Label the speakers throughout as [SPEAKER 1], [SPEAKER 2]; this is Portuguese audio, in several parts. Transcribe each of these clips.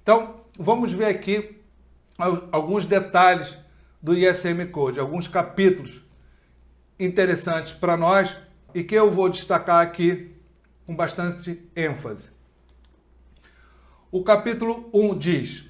[SPEAKER 1] Então, vamos ver aqui alguns detalhes do ISM Code, alguns capítulos interessantes para nós e que eu vou destacar aqui com bastante ênfase. O capítulo 1 diz: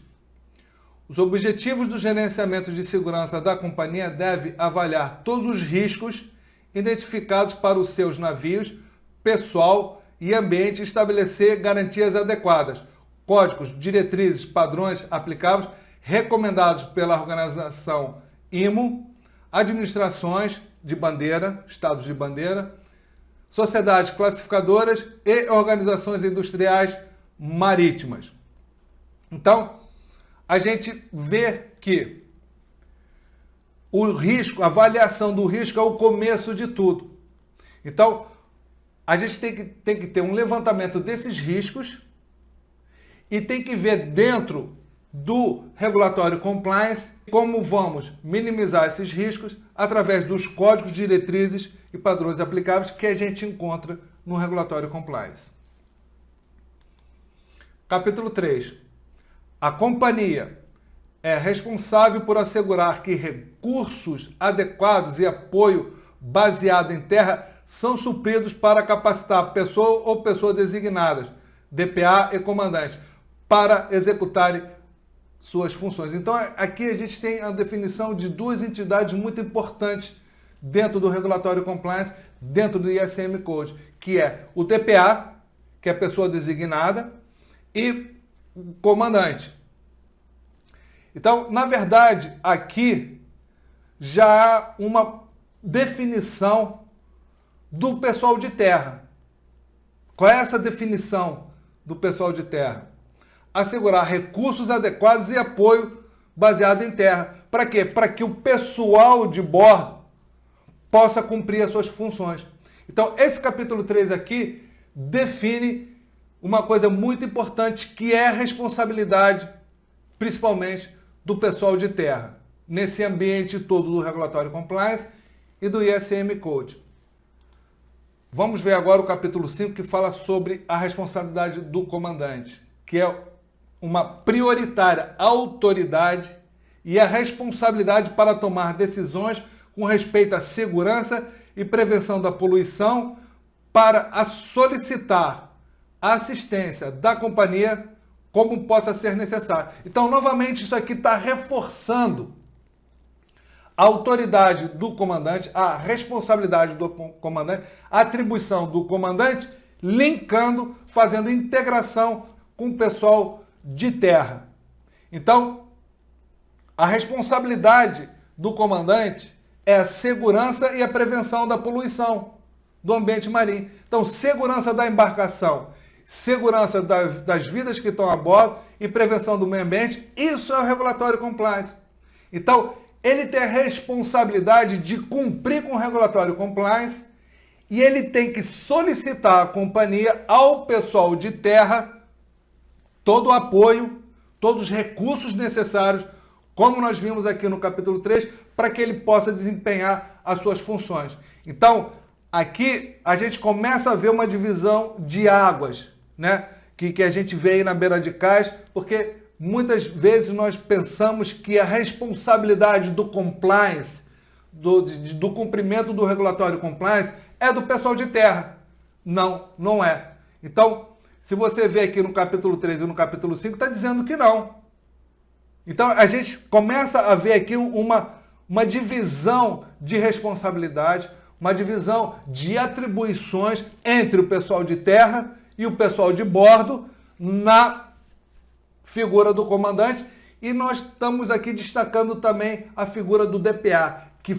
[SPEAKER 1] os objetivos do gerenciamento de segurança da companhia devem avaliar todos os riscos identificados para os seus navios, pessoal e ambiente e estabelecer garantias adequadas, códigos, diretrizes, padrões aplicáveis recomendados pela organização IMO, administrações de bandeira, estados de bandeira, sociedades classificadoras e organizações industriais marítimas. Então, a gente vê que o risco, a avaliação do risco é o começo de tudo. Então, a gente tem que ter um levantamento desses riscos e tem que ver dentro do regulatório compliance como vamos minimizar esses riscos através dos códigos, diretrizes e padrões aplicáveis que a gente encontra no regulatório compliance. Capítulo 3. A companhia é responsável por assegurar que recursos adequados e apoio baseado em terra são supridos para capacitar pessoa ou pessoas designadas, DPA e comandante, para executarem suas funções. Então, aqui a gente tem a definição de duas entidades muito importantes dentro do regulatório compliance, dentro do ISM Code, que é o DPA, que é a pessoa designada, e o comandante. Então, na verdade, aqui já há uma definição do pessoal de terra. Qual é essa definição do pessoal de terra? Assegurar recursos adequados e apoio baseado em terra. Para quê? Para que o pessoal de bordo possa cumprir as suas funções. Então, esse capítulo 3 aqui define uma coisa muito importante, que é a responsabilidade, principalmente, do pessoal de terra, nesse ambiente todo do regulatório compliance e do ISM Code. Vamos ver agora o capítulo 5, que fala sobre a responsabilidade do comandante, que é uma prioritária autoridade e a responsabilidade para tomar decisões com respeito à segurança e prevenção da poluição para solicitar a assistência da companhia como possa ser necessário. Então, novamente, isso aqui está reforçando a autoridade do comandante, a responsabilidade do comandante, a atribuição do comandante, linkando, fazendo integração com o pessoal de terra. Então, a responsabilidade do comandante é a segurança e a prevenção da poluição do ambiente marinho. Então, segurança da embarcação, segurança das vidas que estão a bordo e prevenção do meio ambiente, isso é o regulatório compliance. Então, ele tem a responsabilidade de cumprir com o regulatório compliance e ele tem que solicitar à companhia, ao pessoal de terra, todo o apoio, todos os recursos necessários, como nós vimos aqui no capítulo 3, para que ele possa desempenhar as suas funções. Então, aqui a gente começa a ver uma divisão de águas, né? Que a gente vê aí na beira de cais, porque muitas vezes nós pensamos que a responsabilidade do compliance, do cumprimento do regulatório compliance, é do pessoal de terra. Não, não é. Então, se você vê aqui no capítulo 3 e no capítulo 5, está dizendo que não. Então, a gente começa a ver aqui uma divisão de responsabilidade, uma divisão de atribuições entre o pessoal de terra e o pessoal de bordo na figura do comandante, e nós estamos aqui destacando também a figura do DPA, que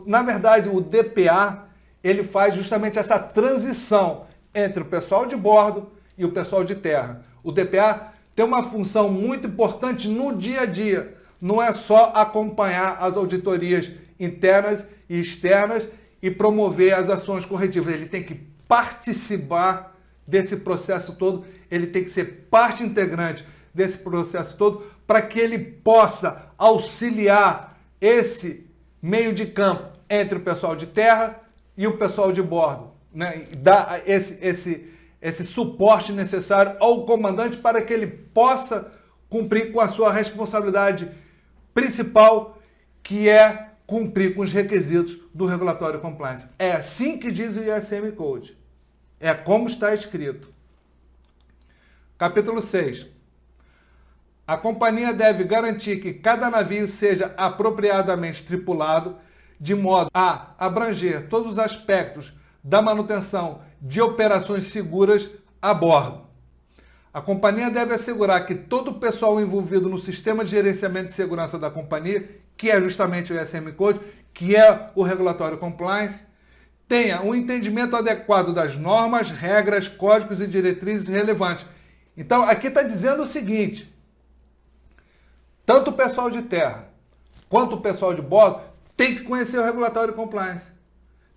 [SPEAKER 1] na verdade o DPA ele faz justamente essa transição entre o pessoal de bordo e o pessoal de terra. O DPA tem uma função muito importante no dia a dia, não é só acompanhar as auditorias internas e externas e promover as ações corretivas, ele tem que participar desse processo todo, ele tem que ser parte integrante desse processo todo, para que ele possa auxiliar esse meio de campo entre o pessoal de terra e o pessoal de bordo, né? E dar esse suporte necessário ao comandante para que ele possa cumprir com a sua responsabilidade principal, que é cumprir com os requisitos do Regulatório Compliance. É assim que diz o ISM Code. É como está escrito. Capítulo 6. A companhia deve garantir que cada navio seja apropriadamente tripulado, de modo a abranger todos os aspectos da manutenção de operações seguras a bordo. A companhia deve assegurar que todo o pessoal envolvido no sistema de gerenciamento de segurança da companhia, que é justamente o ISM Code, que é o Regulatório Compliance, tenha um entendimento adequado das normas, regras, códigos e diretrizes relevantes. Então, aqui está dizendo o seguinte: tanto o pessoal de terra quanto o pessoal de bordo tem que conhecer o Regulatório Compliance.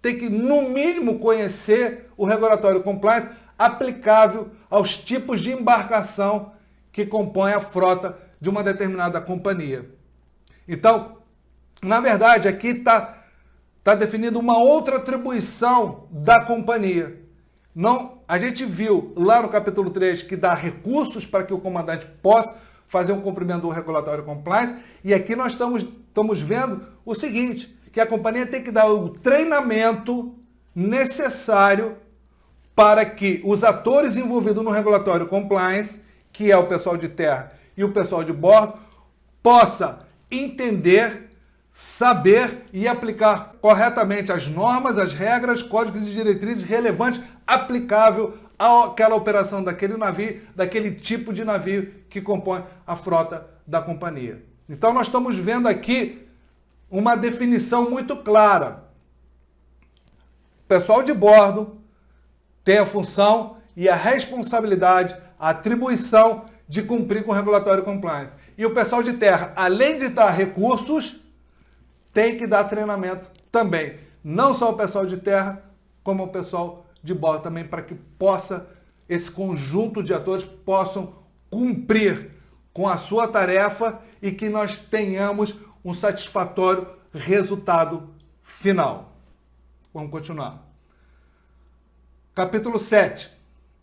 [SPEAKER 1] Tem que, no mínimo, conhecer o Regulatório Compliance aplicável aos tipos de embarcação que compõem a frota de uma determinada companhia. Então, na verdade, aqui está definindo uma outra atribuição da companhia. Não, a gente viu lá no capítulo 3 que dá recursos para que o comandante possa fazer um cumprimento do Regulatório Compliance, e aqui nós estamos vendo o seguinte, que a companhia tem que dar o treinamento necessário para que os atores envolvidos no Regulatório Compliance, que é o pessoal de terra e o pessoal de bordo, possa entender, saber e aplicar corretamente as normas, as regras, códigos e diretrizes relevantes aplicável àquela operação daquele navio, daquele tipo de navio que compõe a frota da companhia. Então nós estamos vendo aqui uma definição muito clara. O pessoal de bordo tem a função e a responsabilidade, a atribuição de cumprir com o Regulatório Compliance. E o pessoal de terra, além de dar recursos, tem que dar treinamento também. Não só o pessoal de terra, como o pessoal de bordo também, para que esse conjunto de atores possam cumprir com a sua tarefa e que nós tenhamos um satisfatório resultado final. Vamos continuar. Capítulo 7.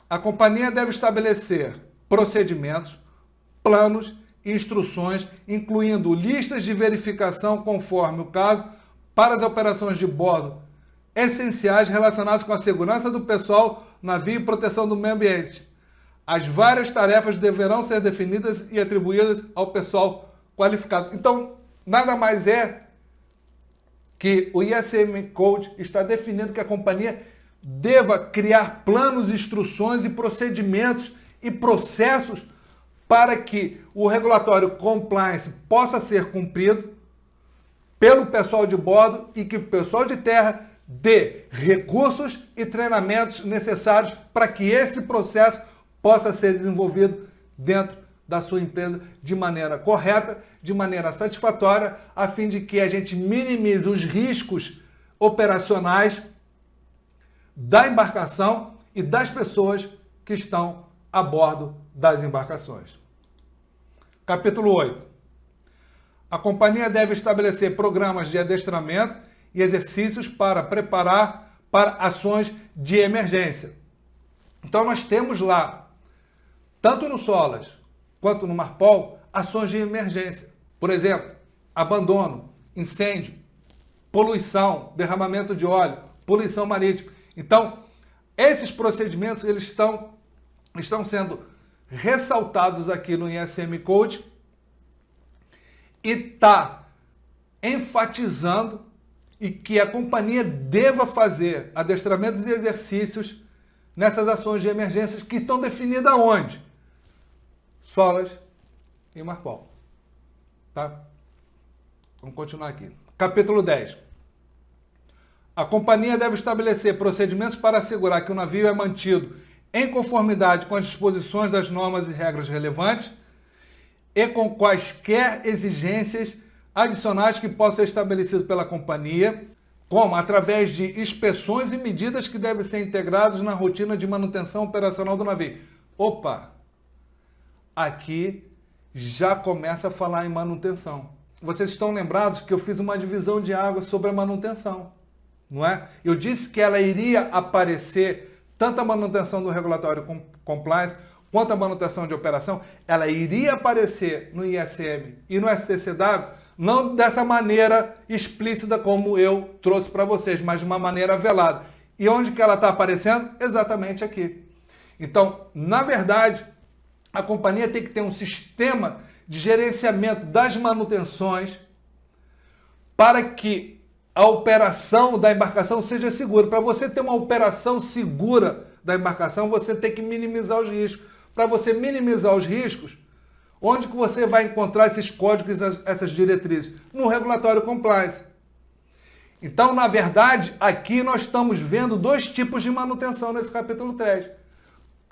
[SPEAKER 1] A companhia deve estabelecer procedimentos, planos e instruções, incluindo listas de verificação conforme o caso, para as operações de bordo essenciais relacionadas com a segurança do pessoal, navio e proteção do meio ambiente. As várias tarefas deverão ser definidas e atribuídas ao pessoal qualificado. Então, nada mais é que o ISM Code está definindo que a companhia deva criar planos, instruções e procedimentos e processos para que o regulatório compliance possa ser cumprido pelo pessoal de bordo e que o pessoal de terra dê recursos e treinamentos necessários para que esse processo possa ser desenvolvido dentro da sua empresa de maneira correta, de maneira satisfatória, a fim de que a gente minimize os riscos operacionais da embarcação e das pessoas que estão a bordo das embarcações. Capítulo 8. A companhia deve estabelecer programas de adestramento e exercícios para preparar para ações de emergência. Então nós temos lá, tanto no SOLAS quanto no MARPOL, ações de emergência. Por exemplo, abandono, incêndio, poluição, derramamento de óleo, poluição marítima. Então, esses procedimentos eles estão sendo ressaltados aqui no ISM Code e está enfatizando e que a companhia deva fazer adestramentos e exercícios nessas ações de emergências que estão definidas onde? SOLAS e MARPOL. Tá? Vamos continuar aqui. Capítulo 10. A companhia deve estabelecer procedimentos para assegurar que o navio é mantido em conformidade com as disposições das normas e regras relevantes e com quaisquer exigências adicionais que possam ser estabelecidas pela companhia, como através de inspeções e medidas que devem ser integradas na rotina de manutenção operacional do navio. Opa! Aqui já começa a falar em manutenção. Vocês estão lembrados que eu fiz uma divisão de água sobre a manutenção, não é? Eu disse que ela iria aparecer tanto a manutenção do regulatório compliance quanto à manutenção de operação, ela iria aparecer no ISM e no STCW, não dessa maneira explícita como eu trouxe para vocês, mas de uma maneira velada. E onde que ela está aparecendo? Exatamente aqui. Então, na verdade, a companhia tem que ter um sistema de gerenciamento das manutenções para que a operação da embarcação seja segura. Para você ter uma operação segura da embarcação, você tem que minimizar os riscos. Para você minimizar os riscos, onde que você vai encontrar esses códigos, essas diretrizes? No regulatório compliance. Então, na verdade, aqui nós estamos vendo dois tipos de manutenção nesse capítulo 3.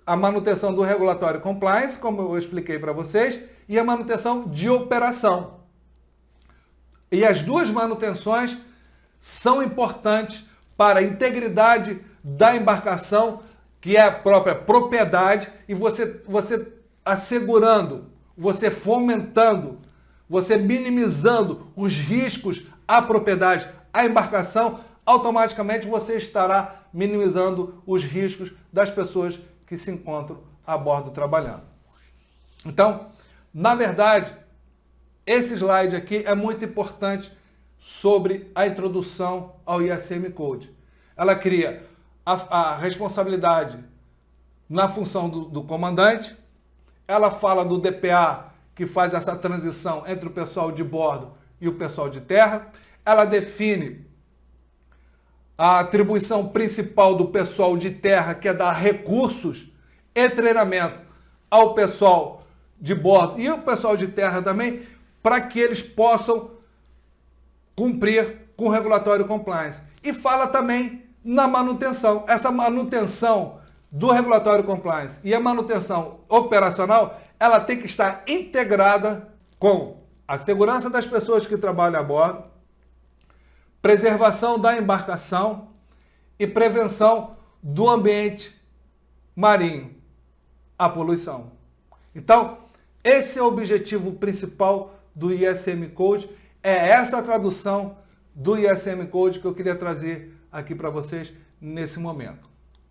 [SPEAKER 1] A manutenção do regulatório compliance, como eu expliquei para vocês, e a manutenção de operação. E as duas manutenções são importantes para a integridade da embarcação, que é a própria propriedade, e você assegurando, você fomentando, você minimizando os riscos à propriedade, à embarcação, automaticamente você estará minimizando os riscos das pessoas que se encontram a bordo trabalhando. Então, na verdade, esse slide aqui é muito importante sobre a introdução ao ISM Code. Ela cria a responsabilidade na função do comandante, ela fala do DPA, que faz essa transição entre o pessoal de bordo e o pessoal de terra, ela define a atribuição principal do pessoal de terra, que é dar recursos e treinamento ao pessoal de bordo e ao pessoal de terra também, para que eles possam cumprir com o regulatório compliance. E fala também na manutenção. Essa manutenção do regulatório compliance e a manutenção operacional, ela tem que estar integrada com a segurança das pessoas que trabalham a bordo, preservação da embarcação e prevenção do ambiente marinho, a poluição. Então, esse é o objetivo principal do ISM Code, é essa tradução do ISM Code que eu queria trazer aqui para vocês nesse momento.